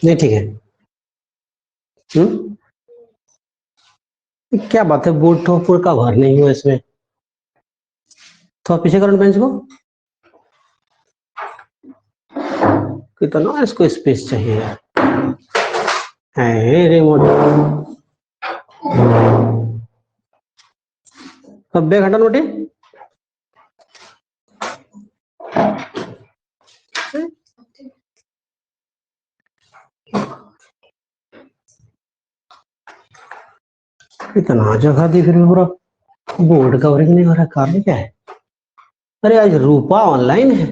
नहीं ठीक है। क्या बात है, बोर्ड ठोक का भर नहीं हुआ इसमें। थोड़ा पीछे करो बेंच को, कितना इसको स्पेस चाहिए है रिमोट। अब बैग हटा नोटी। इतना जगह दिख रही है, पूरा बोर्ड कवरिंग नहीं हो रहा, कारण क्या है? अरे आज रूपा ऑनलाइन है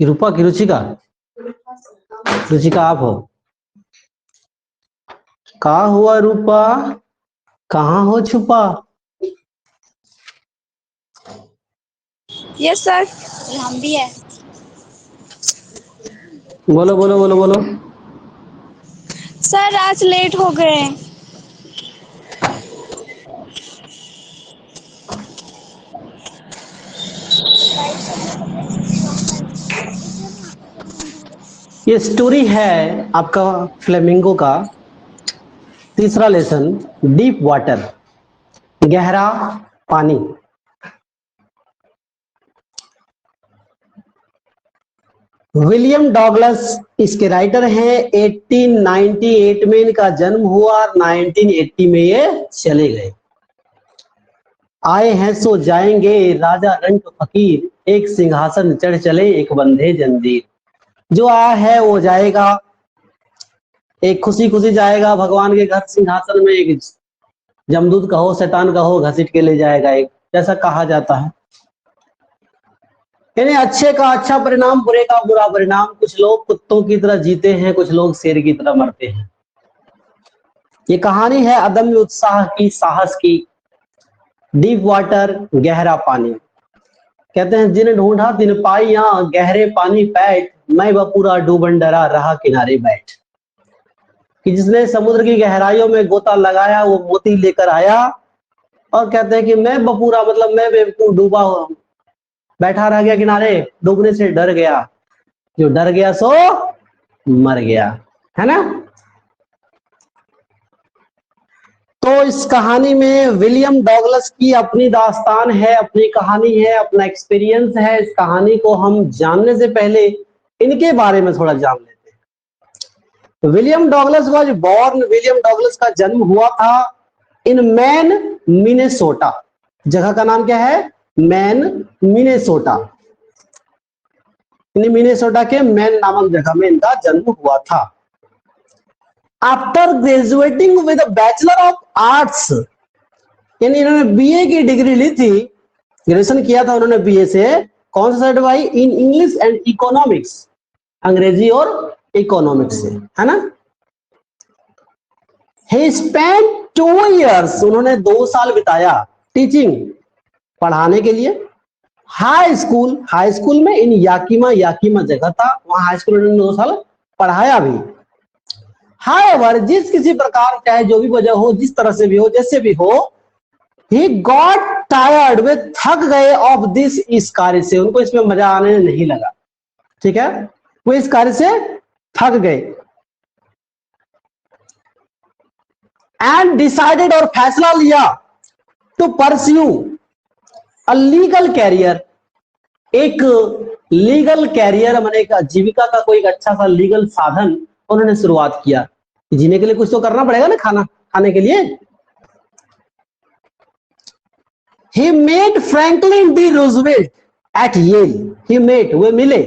कि रूपा की रुचिका? रुचिका आप हो? कहा हुआ रूपा, कहाँ हो छुपा? यस सर, हम भी है। बोलो बोलो बोलो बोलो। सर आज लेट हो गए। ये स्टोरी है आपका फ्लेमिंगो का तीसरा लेसन, डीप वाटर, गहरा पानी। विलियम डॉगलस इसके राइटर हैं। 1898 में इनका जन्म हुआ और 1980 में ये चले गए। आए हैं सो जाएंगे, राजा रंक फकीर, एक सिंहासन चढ़ चले एक बंधे जंजीर। जो आया है वो जाएगा, एक खुशी खुशी जाएगा भगवान के घर सिंहासन में, एक जमदूत कहो शैतान कहो घसीट के ले जाएगा, एक जैसा कहा जाता है। यानी अच्छे का अच्छा परिणाम, बुरे का बुरा परिणाम। कुछ लोग कुत्तों की तरह जीते हैं, कुछ लोग शेर की तरह मरते हैं। ये कहानी है अदम्य उत्साह की, साहस की। डीप वाटर, गहरा पानी। कहते हैं जिन ढूंढा तिन पाई, गहरे पानी पैठ, मैं वह पूरा डूबन डरा रहा किनारे बैठ। कि जिसने समुद्र की गहराइयों में गोता लगाया वो मोती लेकर आया, और कहते हैं कि मैं बपूरा, मतलब मैं बेवकूफ डूबा बैठा रह गया किनारे, डूबने से डर गया। जो डर गया सो मर गया, है ना? तो इस कहानी में विलियम डॉगलस की अपनी दास्तान है, अपनी कहानी है, अपना एक्सपीरियंस है। इस कहानी को हम जानने से पहले इनके बारे में थोड़ा जान लेते हैं। William Douglas was born, William Douglas का जन्म हुआ था इन मैन, मिनेसोटा। जगह का नाम क्या है? Man, Minnesota. मिनेसोटा के मैन नामक जगह में इनका जन्म हुआ था। After graduating with bachelor of arts, यानी इन्होंने बीए की डिग्री ली थी, ग्रेजुएशन किया था उन्होंने बीए से। कौन सा साइड भाई? इन इंग्लिश एंड इकोनॉमिक्स, अंग्रेजी और इकोनॉमिक्स से, है ना? He spent 2 years, उन्होंने 2 साल बिताया टीचिंग, पढ़ाने के लिए। हाई स्कूल में इन याकीमा जगह था, वहां हाई स्कूल में 2 साल पढ़ाया भी। हाईएवर, जिस किसी प्रकार, चाहे जो भी वजह हो, जिस तरह से भी हो, जैसे भी हो, he got tired, वे थक गए ऑफ दिस, इस कार्य से। उनको इसमें मजा आने नहीं लगा, ठीक है? वो इस कार्य से थक गए। एंड डिसाइडेड, और फैसला लिया, to pursue a legal career, एक लीगल कैरियर, माने एक आजीविका का कोई एक अच्छा सा लीगल साधन उन्होंने शुरुआत किया। जीने के लिए कुछ तो करना पड़ेगा ना, खाने के लिए। He met Franklin D. Roosevelt at Yale. He met, वे मिले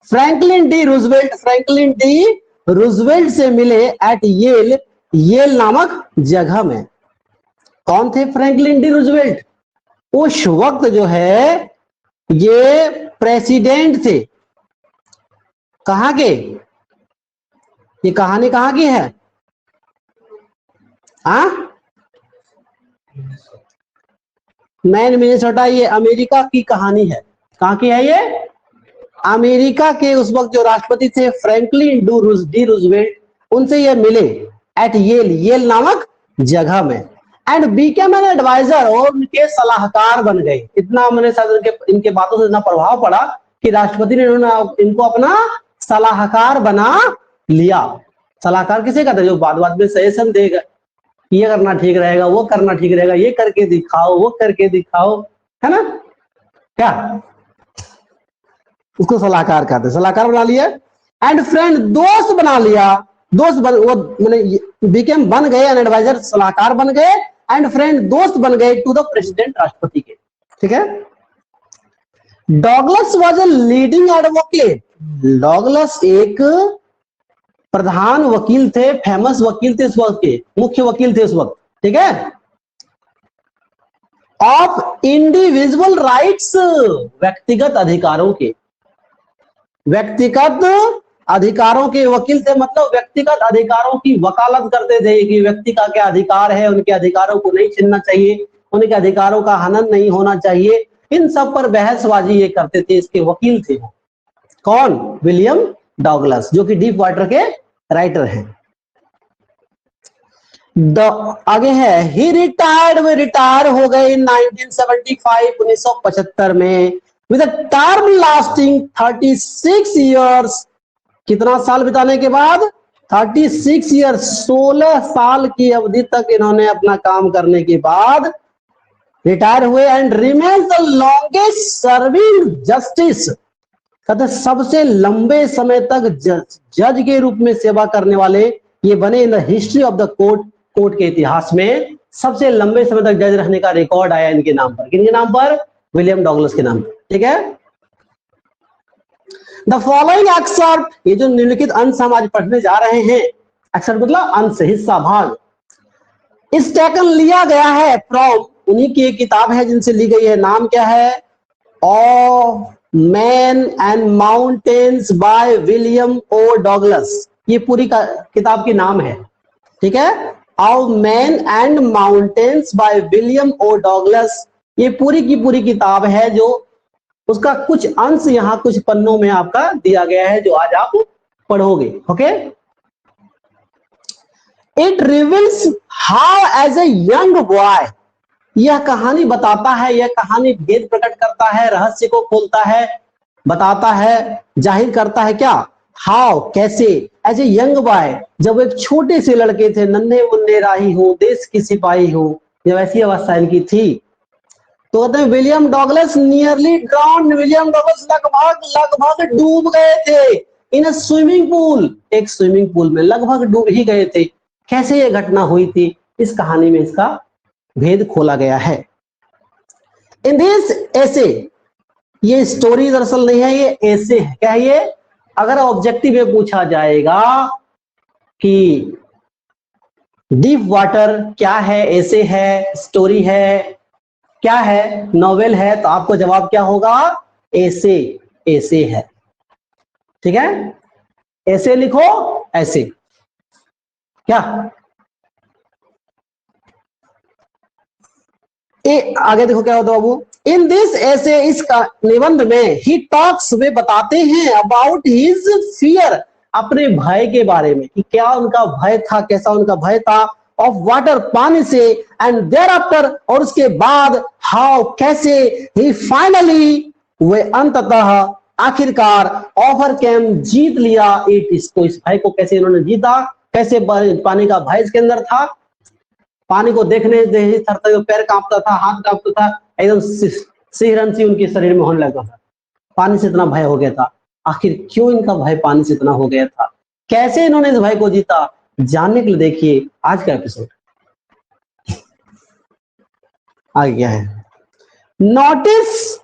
Franklin D Roosevelt, Franklin D Roosevelt से मिले एट येल, येल नामक जगह में। कौन थे फ्रैंकलिन डी रूजवेल्ट? उस वक्त जो है ये प्रेसिडेंट थे। कहां के? ये कहानी कहां की है? मैन, मिनेसोटा, ये अमेरिका की कहानी है। कहां की है ये? अमेरिका के उस वक्त जो राष्ट्रपति थे फ्रैंकलिन डी रूजवेल्ट, उनसे ये मिले एट येल, येल नामक जगह में। एंड बीकेम एन एडवाइजर, और उनके सलाहकार बन गए। इतना मैंने शायद इनके बातों से इतना प्रभाव पड़ा कि राष्ट्रपति ने इनको अपना सलाहकार बना लिया। सलाहकार किसे कहते हैं? जो बाद बाद में सजेशन देगा, ये करना ठीक रहेगा, वो करना ठीक रहेगा, ये करके दिखाओ, वो करके दिखाओ, है ना? क्या उसको सलाहकार कहते हैं। सलाहकार बना लिया। एंड फ्रेंड, दोस्त बना लिया। दोस्त वो मैंने बिकेम बन गए, एंड एडवाइजर सलाहकार बन गए, एंड फ्रेंड दोस्त बन गए टू द प्रेसिडेंट, राष्ट्रपति के। ठीक है। Douglas was a leading advocate. Douglas एक प्रधान वकील थे, फेमस वकील थे उस वक्त के, मुख्य वकील थे उस वक्त। ठीक है। ऑफ इंडिविजुअल राइट्स, व्यक्तिगत अधिकारों के, व्यक्तिगत अधिकारों के वकील थे। मतलब व्यक्तिगत अधिकारों की वकालत करते थे कि व्यक्ति का क्या अधिकार है, उनके अधिकारों को नहीं छीनना चाहिए, उनके अधिकारों का हनन नहीं होना चाहिए, इन सब पर बहसबाजी ये करते थे। इसके वकील थे वो। कौन? विलियम डॉगलस, जो कि डीप वाटर के राइटर हैं। आगे है, ही रिटायर्ड, वे रिटायर हो गए इन 1975, 1975 में, with a term lasting 36 years. कितना साल बिताने के बाद? 36 ईयर्स, 16 साल की अवधि तक इन्होंने अपना काम करने के बाद रिटायर हुए। And remains the longest serving justice, कहते सबसे लंबे समय तक जज के रूप में सेवा करने वाले ये बने in the history of the court. Court के इतिहास में सबसे लंबे समय तक जज रहने का रिकॉर्ड आया इनके नाम पर। किनके नाम पर? विलियम डॉगलस के नाम पर। ठीक है। द फॉलोइंग एक्सर्प्ट, ये जो निम्नलिखित अंश हम आज पढ़ने जा रहे हैं, एक्सर्प्ट मतलब अंश, हिस्सा, भाग, इस टेकन लिया गया है फ्रॉम, उन्हीं की एक किताब है जिनसे ली गई है। नाम क्या है? Of man and mountains by William O Douglas. ये पूरी किताब की नाम है। ठीक है। Of man and mountains by William O Douglas, ये पूरी की पूरी किताब है, जो उसका कुछ अंश यहां कुछ पन्नों में आपका दिया गया है, जो आज आप पढ़ोगे। Okay. It reveals how as a young boy, यह कहानी बताता है, यह कहानी भेद प्रकट करता है, रहस्य को खोलता है, बताता है, जाहिर करता है क्या? हाउ, कैसे, एज ए यंग बॉय, जब एक छोटे से लड़के थे, नन्हे मुन्ने राही हो, देश की सिपाही हो, जब ऐसी अवस्था इनकी थी, तो कहते हैं William Douglas nearly drowned, William Douglas लगभग डूब गए थे इन अ स्विमिंग पूल, एक स्विमिंग पूल में लगभग डूब ही गए थे। कैसे ये घटना हुई थी, इस कहानी में इसका भेद खोला गया है। इन दिस ऐसे, ये स्टोरी दरअसल नहीं है, ये ऐसे है। क्या है ये? अगर ऑब्जेक्टिव में पूछा जाएगा कि डीप वाटर क्या है, ऐसे है, स्टोरी है, क्या है, नॉवेल है, तो आपको जवाब क्या होगा? ऐसे, ऐसे है। ठीक है। ऐसे लिखो, ऐसे। क्या आगे देखो क्या होता है बाबू। इन दिस ऐसे, इस निबंध में ही टॉक्स, वे बताते हैं अबाउट हिज फियर, अपने भय के बारे में, कि क्या उनका भय था, कैसा उनका भय था, ऑफ वाटर, पानी से, एंड देयर आफ्टर, और उसके बाद, हाउ, कैसे, ही फाइनली, वे अंततः, आखिरकार, ओवर कैम, जीत लिया इट, इसको, इस भय को कैसे इन्होंने जीता, कैसे पानी का भय इसके अंदर था, पानी को देखने से थरथर पैर कांपता था, हाथ कांपता था, एकदम सिहरन सी उनके शरीर में होने लगा था, पानी से इतना भय हो गया था। आखिर क्यों इनका भय पानी से इतना हो गया था, कैसे इन्होंने इस भय को जीता, जानने के लिए देखिए आज का एपिसोड। आगे क्या है? Notice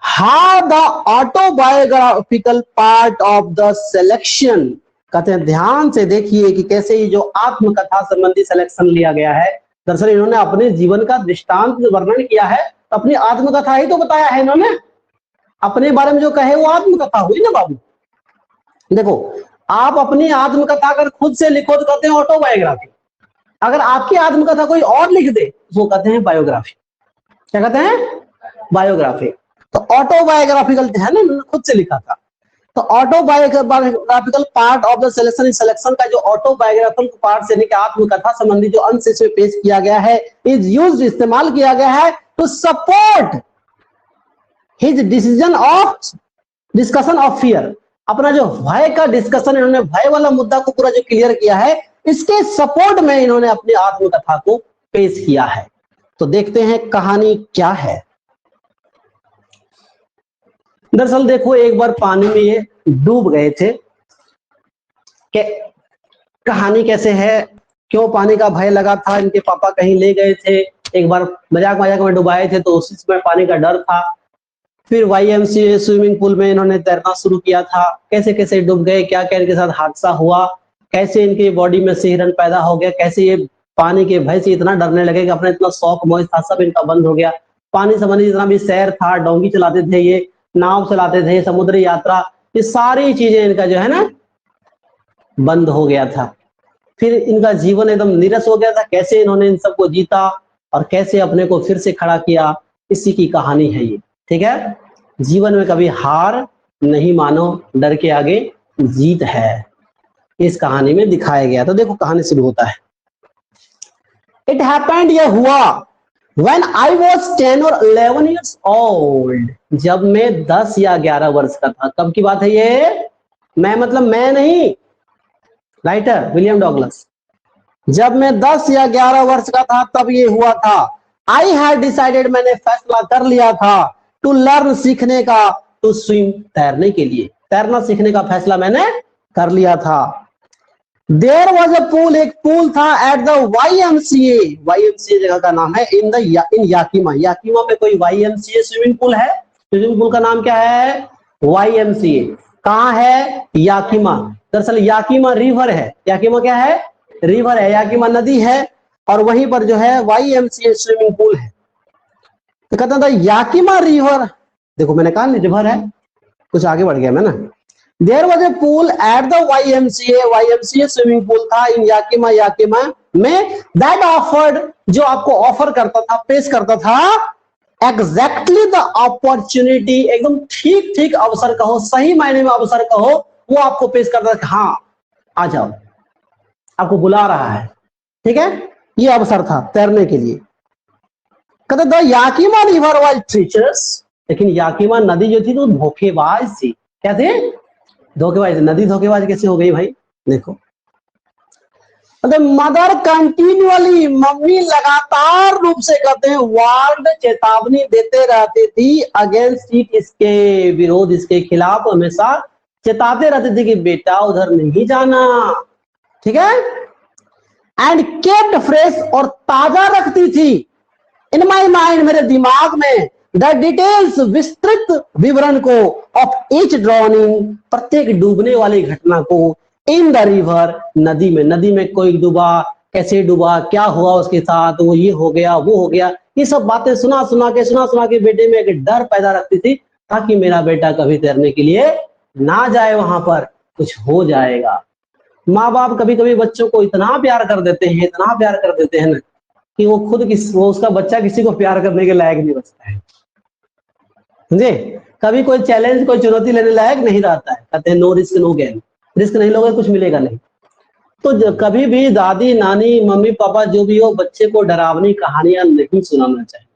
how the autobiographical part of the selection, कहते हैं ध्यान से देखिए कि कैसे ये जो आत्मकथा संबंधी सिलेक्शन लिया गया है, दरअसल इन्होंने अपने जीवन का दृष्टांत वर्णन किया है, अपनी आत्मकथा ही तो बताया है इन्होंने, अपने बारे में जो कहे वो आत्मकथा हुई ना बाबू। देखो, आप अपनी आत्मकथा अगर खुद से लिखो तो कहते हैं ऑटोबायोग्राफी, अगर आपकी आत्मकथा कोई और लिख दे वो कहते हैं बायोग्राफी। क्या कहते हैं? बायोग्राफी। तो ऑटोबायोग्राफिकल है ना, खुद से लिखा था। तो autobiographical part of the selection, इस सिलेक्शन का जो ऑटोबायोग्राफिकल पार्ट यानी कि आत्मकथा संबंधी जो अंश इसमें पेश किया गया है, इज यूज्ड, इस्तेमाल किया गया है to support his decision of discussion of fear, अपना जो भय का डिस्कशन, इन्होंने भय वाला मुद्दा को पूरा जो क्लियर किया है, इसके सपोर्ट में इन्होंने अपनी आत्मकथा को पेश किया है। तो देखते हैं कहानी क्या है। दरअसल देखो, एक बार पानी में ये डूब गए थे। कहानी कैसे है, क्यों पानी का भय लगा था, इनके पापा कहीं ले गए थे, एक बार मजाक मजाक में डुबाए थे तो उसी में पानी का डर था। फिर YMCA स्विमिंग पूल में इन्होंने तैरना शुरू किया था, कैसे कैसे डूब गए, क्या क्या इनके साथ हादसा हुआ, कैसे इनकी बॉडी में सिहरन पैदा हो गया, कैसे ये पानी के भय से इतना डरने लगे कि अपना इतना शौक मौज था सब इनका बंद हो गया। पानी संबंधी जितना भी सैर था, डोंगी चलाते थे ये, नाव चलाते थे, समुद्री यात्रा, ये सारी चीजें इनका जो है ना बंद हो गया था। फिर इनका जीवन एकदम नीरस हो गया था, कैसे इन्होंने इन सबको जीता और कैसे अपने को फिर से खड़ा किया, इसी की कहानी है ये। ठीक है, जीवन में कभी हार नहीं मानो, डर के आगे जीत है, इस कहानी में दिखाया गया। तो देखो कहानी शुरू होता है। इट हैपेंड, यह हुआ, When I was 10 or 11 years old, जब मैं 10 या 11 वर्ष का था। कब की बात है ये? मैं मतलब मैं नहीं, राइटर विलियम डॉगलस। जब मैं 10 या 11 वर्ष का था तब ये हुआ था। I had decided, मैंने फैसला कर लिया था, to learn, सीखने का, to swim, तैरने के लिए, तैरना सीखने का फैसला मैंने कर लिया था। There was a pool, एक पूल था at the YMCA, YMCA जगह का नाम है, in याकीमा, याकीमा में कोई YMCA स्विमिंग पूल है। स्विमिंग पूल का नाम क्या है? YMCA। कहाँ है? याकीमा। दरअसल याकीमा रिवर है, याकीमा क्या है? रिवर है, याकीमा नदी है, और वहीं पर जो है YMCA स्विमिंग पूल है। तो कहता था याकीमा रिवर, देखो मैंने कहा रिवर है, कुछ आगे बढ़ गया मैं ना। There was a pool at the YMCA, YMCA swimming pool था इन याकीमा, याकीमा में, that offered, जो आपको ऑफर करता था, पेश करता था, exactly the opportunity, एकदम ठीक ठीक अवसर कहो, सही मायने में अवसर कहो, वो आपको पेश करता था, हाँ आ जाओ, आपको बुला रहा है। ठीक है, ये अवसर था तैरने के लिए। कहते द याकीमा रिवर वाज ट्रीचरस, लेकिन याकीमा नदी जो थी तो धोखेबाज थी। क्या थे? धोखेबाज। नदी धोखेबाज कैसे हो गई भाई? देखो, मदर कंटिन्यूअली, मम्मी लगातार रूप से कहते हैं वार्ड, चेतावनी देते रहती थी, अगेंस्ट इट, इसके विरोध, इसके खिलाफ हमेशा चेताते रहते थे कि बेटा उधर नहीं जाना। ठीक है, एंड केप्ट फ्रेश, और ताजा रखती थी, इन माई माइंड, मेरे दिमाग में, द डिटेल्स, विस्तृत विवरण को, ऑफ ईच ड्रॉनिंग, प्रत्येक डूबने वाली घटना को, इन द रिवर, नदी में, नदी में कोई डूबा, कैसे डूबा, क्या हुआ उसके साथ, वो ये हो गया, वो हो गया, ये सब बातें सुना सुना के बेटे में एक डर पैदा रखती थी, ताकि मेरा बेटा कभी तैरने के लिए ना जाए, वहां पर कुछ हो जाएगा। माँ बाप कभी कभी बच्चों को इतना प्यार कर देते हैं, इतना प्यार कर देते हैं ना, कि वो खुद वो उसका बच्चा किसी को प्यार करने के लायक नहीं बचता है। समझे? कभी कोई चैलेंज, कोई चुनौती लेने लायक नहीं रहता है। कहते हैं no risk no gain, risk नहीं लोगे कुछ मिलेगा नहीं। तो कभी भी दादी नानी मम्मी पापा जो भी हो, बच्चे को डरावनी कहानियां नहीं सुनाना चाहिए।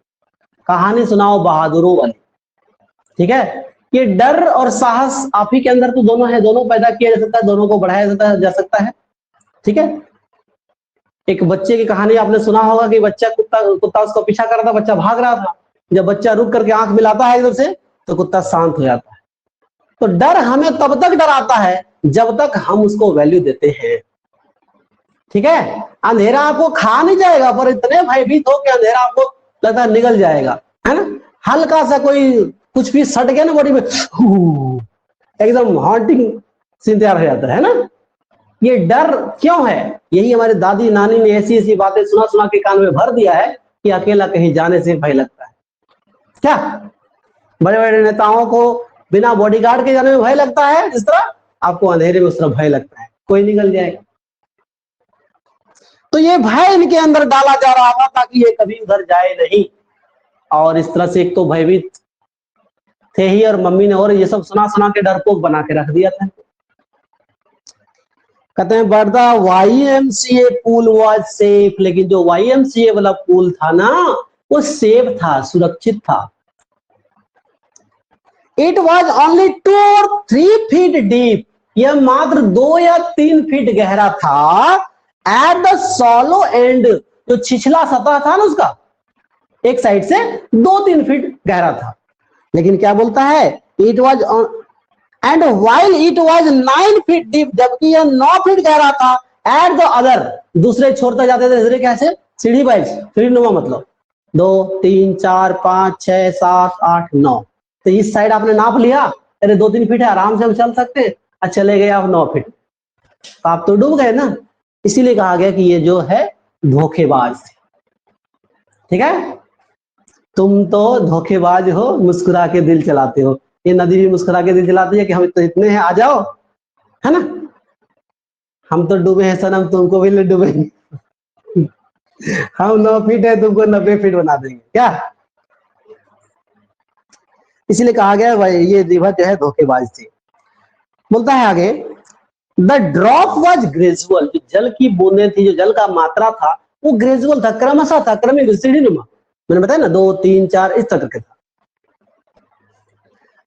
कहानी सुनाओ बहादुरों वाली। ठीक है, ये डर और साहस आप ही के अंदर तो दोनों है, दोनों पैदा किया जा सकता है, दोनों को बढ़ाया जा सकता है। ठीक है, एक बच्चे की कहानी आपने सुना होगा कि बच्चा कुत्ता उसको पीछा कर रहा था, बच्चा भाग रहा था, जब बच्चा रुक करके आंख मिलाता है इधर से तो कुत्ता शांत हो जाता है। तो डर हमें तब तक डराता है जब तक हम उसको वैल्यू देते हैं। ठीक है, अंधेरा आपको खा नहीं जाएगा, पर इतने भयभीत हो कि अंधेरा आपको लगता है निगल जाएगा, है ना। हल्का सा कोई कुछ भी सट गया ना बॉडी में, एकदम हॉन्टिंग सीन तैयार हो जाता है ना। ये डर क्यों है? यही हमारे दादी नानी ने ऐसी ऐसी बातें सुना सुना के कान में भर दिया है कि अकेला कहीं जाने से भय लगता है। क्या बड़े बड़े नेताओं को बिना बॉडीगार्ड के जाने में भय लगता है, जिस तरह आपको अंधेरे में उस तरह भय लगता है, कोई निकल जाएगा। तो ये भय इनके अंदर डाला जा रहा था ताकि ये कभी उधर जाए नहीं, और इस तरह से एक तो भयभीत थे ही, और मम्मी ने और ये सब सुना सुना के डरपोक बना के रख दिया था। कहते हैं but the YMCA pool was safe, लेकिन जो YMCA वाला पूल था ना वो सेफ था, सुरक्षित था। It was only 2 or 3 feet deep, यह मात्र 2 या 3 फीट गहरा था। एट द सॉलो एंड, जो छिछला सतह था ना उसका, एक साइड से 2-3 फीट गहरा था। लेकिन क्या बोलता है, it was and while it was 9 feet deep, जबकि यह 9 फीट गहरा था। एट द अदर, दूसरे छोर तक जाते थे, दूसरे कैसे, सीढ़ी वाइज, सीढ़ी नुमा, मतलब 2 3 4 5 6 7 8 9। तो इस साइड आपने नाप लिया, अरे 2-3 फीट है, आराम से हम चल सकते हैं, और चले गए आप 9 फीट, तो आप तो डूब गए ना। इसीलिए कहा गया कि ये जो है धोखेबाज। ठीक है, तुम तो धोखेबाज हो, मुस्कुरा के दिल चलाते हो। ये नदी भी मुस्कुरा के दिल चलाती है कि हम तो इतने हैं, आ जाओ, है ना, हम तो डूबे हैं सनम, तुमको भी ले डूबेंगे। हम 9 फीट है, तुमको 90 फीट बना देंगे क्या। इसलिए कहा गया भाई ये रिवर जो है धोखेबाज थी। बोलता है आगे, द ड्रॉप वॉज ग्रेजुअल, जो जल की बूंदें थी, जो जल का मात्रा था वो ग्रेजुअल था, क्रमशः था, क्रमिक, सीढ़ी नुमा। मैंने बताया ना 2 3 4 इस तरह के था।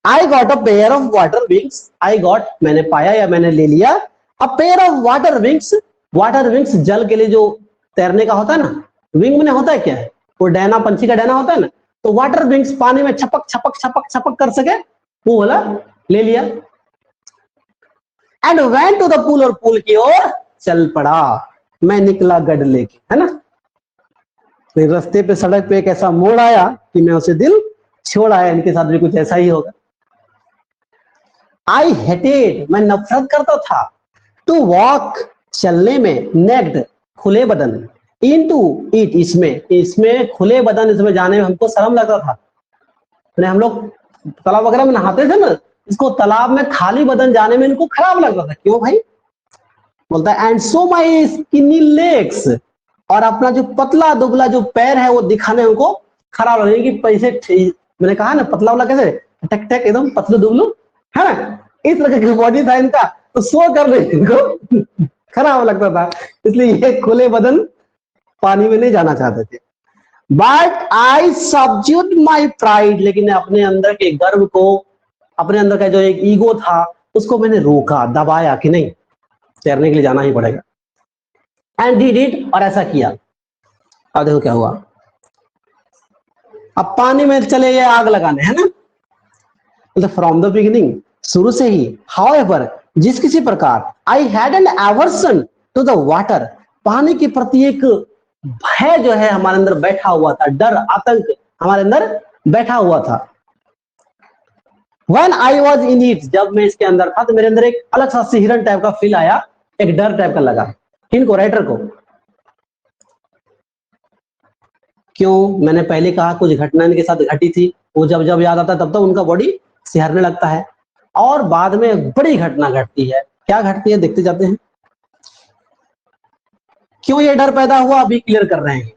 I got a pair of water wings, I got मैंने पाया या मैंने ले लिया, a pair of water wings, water wings जल के लिए जो तैरने का होता है ना, विंग में होता है क्या है, वो डैना, पंछी का डैना होता है ना, तो वाटर विंग्स पानी में छपक छपक छपक छपक कर सके, वो वाला ले लिया। And went to the pool, और पूल की ओर चल पड़ा। मैं निकला गढ़ लेके, है ना, फिर रास्ते पे सड़क पे एक ऐसा मोड़ आया कि मैं उसे दिल छोड़ आया। इनके साथ भी कुछ ऐसा ही होगा। आई हेटेड, मैं नफरत करता था, टू वॉक, चलने में, नेक्ड, खुले बदन, इनटू इट, इसमें खुले बदन, इसमें जाने में हमको शर्म लगता था। हम लोग तालाब वगैरह में नहाते थे ना, इसको तालाब में खाली बदन जाने में इनको खराब लगता था। क्यों भाई, बोलता है and so my skinny legs, और अपना जो पतला दुबला जो पैर है वो दिखाने उनको खराब लगे कि पैसे, मैंने कहा ना पतला वाला कैसे टक टक एकदम पतलू दुबलू, है ना, इस तरह की बॉडी था इनका, तो सो कर इनको खराब लगता था, इसलिए ये खुले बदन पानी में नहीं जाना चाहते थे। बट आई सब्ज्यूड माई प्राइड, लेकिन अपने अंदर के गर्व को, अपने अंदर का जो एक ईगो था उसको मैंने रोका, दबाया कि नहीं, तैरने के लिए जाना ही पड़ेगा। एंड डिड इट, और ऐसा किया। अब देखो क्या हुआ, अब पानी में चले गए आग लगाने, है ना, फ्रॉम द बिगिनिंग, शुरू से ही, हाउएवर, जिस किसी प्रकार, I had an aversion to the water, पानी के प्रति एक भय जो है हमारे अंदर बैठा हुआ था, डर, आतंक हमारे अंदर बैठा हुआ था। When I was in it, जब मैं इसके अंदर था तो मेरे अंदर एक अलग सा सिहरन टाइप का फील आया, एक डर टाइप का लगा। किनको, राइटर को। क्यों, मैंने पहले कहा कुछ घटना इनके साथ घटी थी, वो जब जब याद आता तब तक उनका बॉडी सिहरने लगता है, और बाद में बड़ी घटना घटती है। क्या घटती है देखते जाते हैं। क्यों ये डर पैदा हुआ अभी क्लियर कर रहे हैं।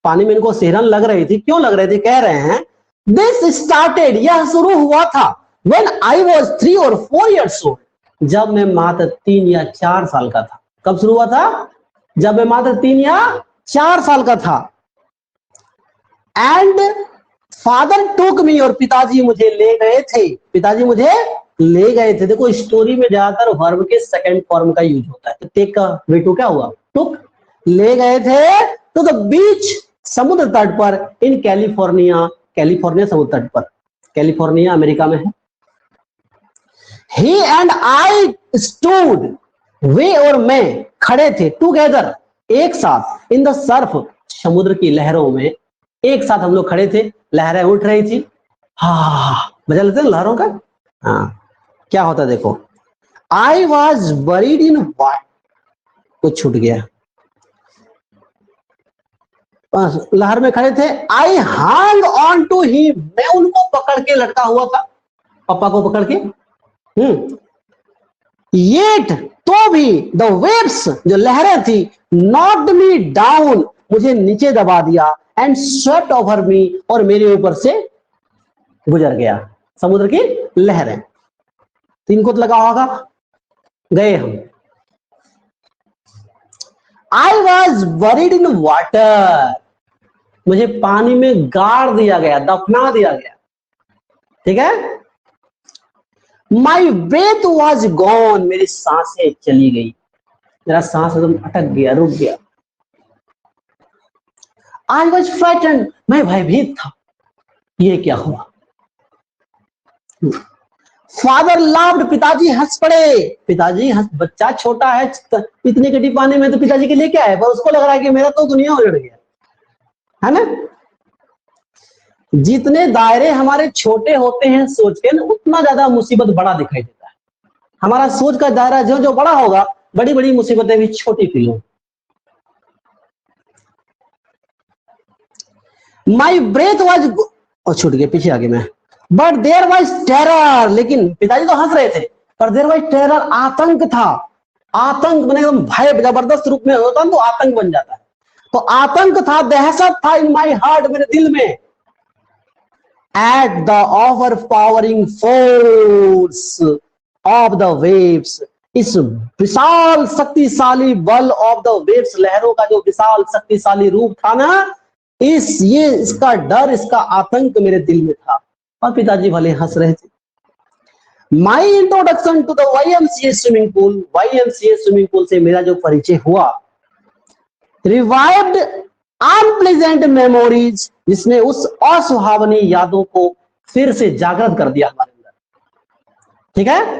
पानी में इनको सिहरन लग रही थी, क्यों लग रही थी, कह रहे हैं दिस स्टार्टेड, यह शुरू हुआ था when I was 3 or 4 years old, जब मैं मात्र 3 या 4 साल का था। कब शुरू हुआ था, जब मैं मात्र 3 या 4 साल का था। एंड फादर टुक मी, और पिताजी मुझे ले गए थे, पिताजी मुझे ले गए थे। देखो स्टोरी में ज्यादातर वर्ब के सेकंड फॉर्म का यूज होता है। टेक का वे टू क्या हुआ, टुक, ले गए थे टू द बीच, समुद्र तट पर, इन कैलिफोर्निया, कैलिफोर्निया समुद्र तट पर, कैलिफोर्निया अमेरिका में है। ही एंड आई स्टूड, वे और मैं खड़े थे, टुगेदर, एक साथ, इन द सर्फ, समुद्र की लहरों में एक साथ हम लोग खड़े थे, लहरें उठ रही थी। हा, मजा लेते हैं लहरों का। हाँ, क्या होता देखो, आई वॉज बरीड इन वाट, कुछ छूट गया, लहर में खड़े थे। आई हंग ऑन टू हिम, मैं उनको पकड़ के लटका हुआ था, पापा को पकड़ के। येट, तो भी, द वेव्स, जो लहरें थी, नॉक्ड मी डाउन, मुझे नीचे दबा दिया, एंड स्वेप्ट ओवर मी, और मेरे ऊपर से गुजर गया समुद्र की लहरें। तो इनको तो लगा होगा गए हम। I was buried in water, मुझे पानी में गाड़ दिया गया, दफना दिया गया। ठीक है, माई ब्रेथ वॉज गॉन, मेरी सांसें चली गई, मेरा सांस एकदम अटक गया, रुक गया। आई वॉज फ्राइटेंड, मैं भयभीत था, ये क्या हुआ। फादर लाफ्ड, पिताजी हंस पड़े। पिताजी हंस, बच्चा छोटा है, इतने कटी पानी में तो पिताजी के लिए क्या है, पर उसको लग रहा है कि मेरा तो दुनिया उजड़ गया, है ना। जितने दायरे हमारे छोटे होते हैं सोच के, उतना ज्यादा मुसीबत बड़ा दिखाई देता है। हमारा सोच का दायरा जो जो बड़ा होगा, बड़ी बड़ी मुसीबतें भी छोटी फील होंगी। माई ब्रेथ वॉज, और छूट गया, पीछे आगे मैं। बट देयर वॉज टेरर, लेकिन पिताजी तो हंस रहे थे, पर देयर वॉज टेरर, आतंक था। आतंक मैंने एकदम भय जबरदस्त रूप में होता है तो आतंक बन जाता है, तो आतंक था, दहशत था इन माई हार्ट, मेरे दिल में। At the over powering force of the waves, इस विशाल शक्तिशाली बल ऑफ द वेव्स, लहरों का जो विशाल शक्तिशाली रूप था ना, इसका डर, इसका आतंक मेरे दिल में था। और पिताजी भले हंस रहे थे। My introduction to the YMCA swimming pool, YMCA swimming pool से मेरा जो परिचय हुआ, रिवाइव्ड अनप्लेजेंट मेमोरीज, जिसने उस असुहावनी यादों को फिर से जागृत कर दिया हमारे अंदर। ठीक है,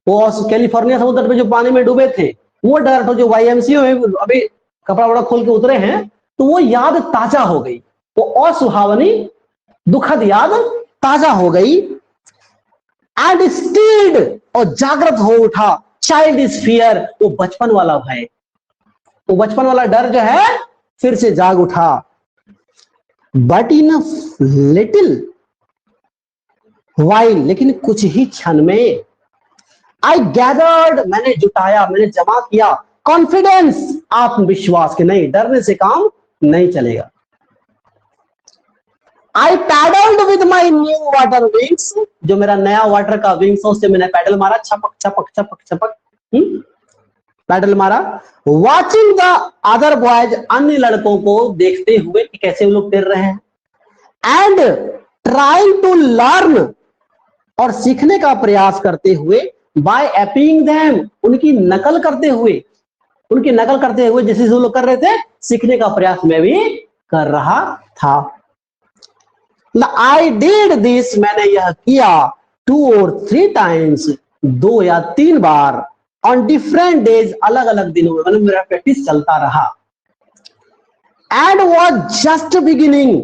वो कैलिफोर्निया समुद्र में जो पानी में डूबे थे, वो डायरेक्टर जो YMCA में अभी कपड़ा वड़ा खोल के उतरे हैं, तो वो याद ताजा हो गई, वो असुहावनी दुखद याद ताजा हो गई। एंड स्टीड, और जागृत हो उठा, चाइल्ड इज फियर, वो बचपन वाला भय, वो बचपन वाला डर जो है फिर से जाग उठा। बट इन लिटिल वाइल, लेकिन कुछ ही क्षण में, आई गैदर्ड, मैंने जुटाया, मैंने जमा किया, कॉन्फिडेंस, आत्मविश्वास, के नहीं, डरने से काम नहीं चलेगा। I paddled with my new water wings, जो मेरा नया वाटर का विंग्स, उससे मैंने पैडल मारा, छपक छपक छपक छपक पैडल मारा। वॉचिंग द अदर बॉयज, अन्य लड़कों को देखते हुए कि कैसे वो लोग तैर रहे हैं। एंड ट्राइंग टू लर्न, और सीखने का प्रयास करते हुए। बाय एपिंग देम, उनकी नकल करते हुए, उनकी नकल करते हुए, जैसे वो लोग कर रहे थे, सीखने का प्रयास मैं भी कर रहा था। आई डिड दिस, मैंने यह किया, 2 or 3 times, 2 या 3 बार, ऑन डिफरेंट डेज, अलग अलग दिनों में, मतलब मेरा प्रैक्टिस चलता रहा। एंड वॉज जस्ट बिगिनिंग,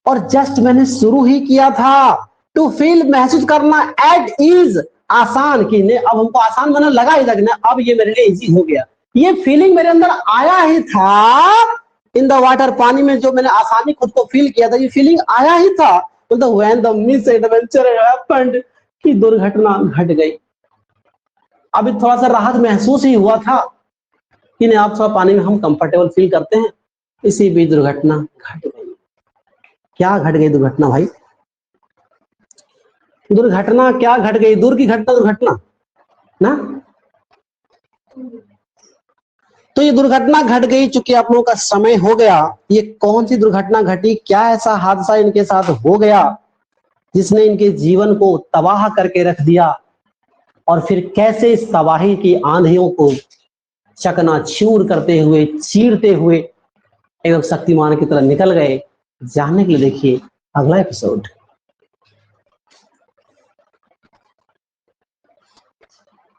और जस्ट मैंने शुरू ही किया था। टू फील, महसूस करना, एट इज, आसान, की ने अब हमको आसान मैंने लगा ही लगना, अब ये मेरे लिए इजी हो गया, ये फीलिंग मेरे अंदर आया ही था। इन द वाटर, पानी में जो मैंने आसानी खुद को फील किया था, ये फीलिंग आया ही था। तो व्हेन द मिसएडवेंचर हैपेंड, की दुर्घटना घट गई। अभी थोड़ा सा राहत महसूस ही हुआ था कि नहीं, आप थोड़ा पानी में हम कंफर्टेबल फील करते हैं, इसी बीच दुर्घटना घट गई। क्या घट गई दुर्घटना भाई, दुर्घटना क्या घट गई, दूर की घटना दुर्घटना ना। तो ये दुर्घटना घट गई, चूंकि आप लोगों का समय हो गया। ये कौन सी दुर्घटना घटी, क्या ऐसा हादसा इनके साथ हो गया जिसने इनके जीवन को तबाह करके रख दिया, और फिर कैसे इस तबाही की आंधियों को चकनाचूर करते हुए, चीरते हुए एकदम शक्तिमान की तरह निकल गए। जानने के लिए देखिए अगला एपिसोड।